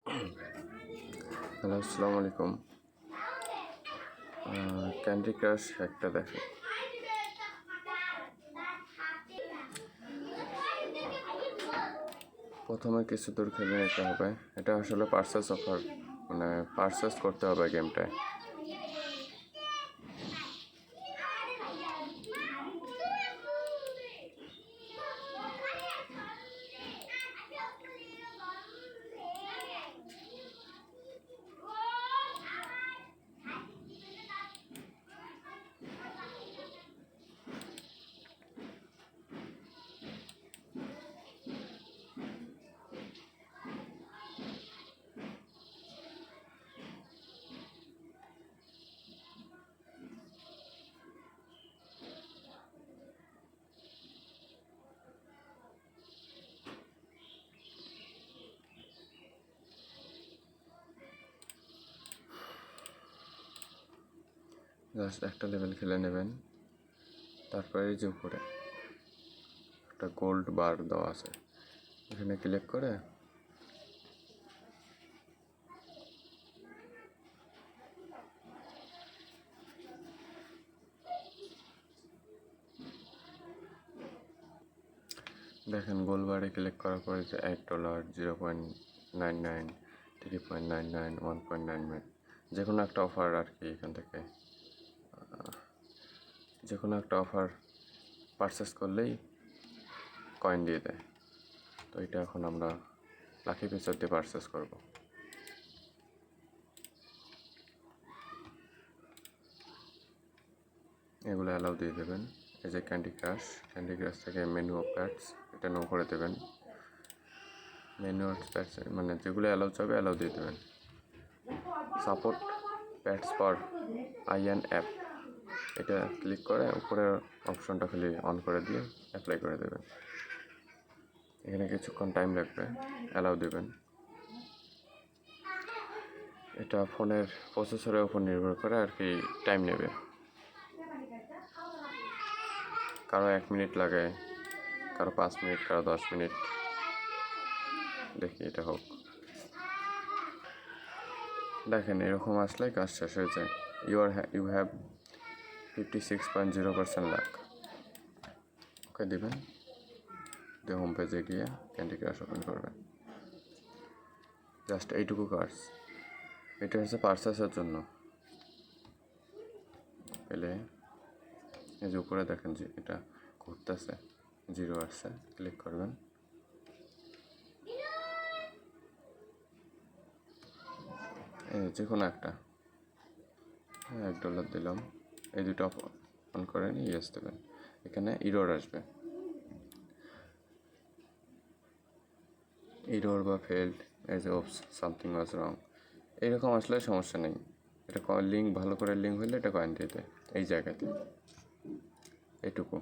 Hello, আসসালামু আলাইকুম। Candy crush একটা দেখে। প্রথমে কিছু দূর খেলে নিতে হবে। এটা আসলে পার্সেস অফার, মানে পার্সেস করতে হবে গেমটায়। জাস্ট একটা লেভেল খেলে নেবেন। তারপরে যে উপরে একটা গোল্ড বার দেওয়া আছে, এখানে ক্লিক করে দেখেন গোল্ড বারে ক্লিক করার পরে যে $8, 0.99, 3.99, 1.99, যে কোনো একটা অফার আর কি। এখান থেকে যে কোনো একটা অফার পারচেস করলেই কয়েন দিয়ে দেয়। তো এটা এখন আমরা লাকি ফিচার দিয়ে পারচেস করব। এগুলো অ্যালাউ দিয়ে দেবেন। এই যে ক্যান্ডি ক্রাশ থেকে মেনু অফ প্যাটস, এটা নো করে দেবেন। মেনু অফ প্যাটস মানে যেগুলো অ্যালাউ চাবে অ্যালাউ দিয়ে দেবেন। Support pants for in app, এটা ক্লিক করে উপরের অপশনটা খালি অন করে দিয়ে অ্যাপ্লাই করে দেবেন। এখানে কিছুক্ষণ টাইম লাগবে, অ্যালাউ দেবেন। এটা ফোনের প্রসেসরের উপর নির্ভর করে আর কি, টাইম নেবে। কারো 1 মিনিট লাগে, কারো 5 মিনিট, কারো 10 মিনিট। দেখি এটা হোক। দেখেন এরকম আসলে কাজ শেষ হয়ে যায়। You have 56.0% lakh. ওকে দেবেন, দিয়ে হোম পেজে গিয়ে ক্যান্ডি ক্রাশ ওপেন করবেন। জাস্ট এইটুকু কাজ। এটা হচ্ছে পার্সেসের জন্য। পেলে এই যে উপরে দেখেন যে এটা ঘুরতেছে, 0 আসছে, ক্লিক করবেন। যে কোনো একটা $1 দিলাম। এই দুটো অন করে নিয়ে ইয়েস দেবেন। এখানে ইরর আসবে, ইরর বা failed, as of something was wrong, এইরকম আসলে সমস্যা নেই। এটা লিঙ্ক ভালো করে লিঙ্ক হলে এটা কয়েন দিয়ে দেয় এই জায়গাতে। এইটুকু।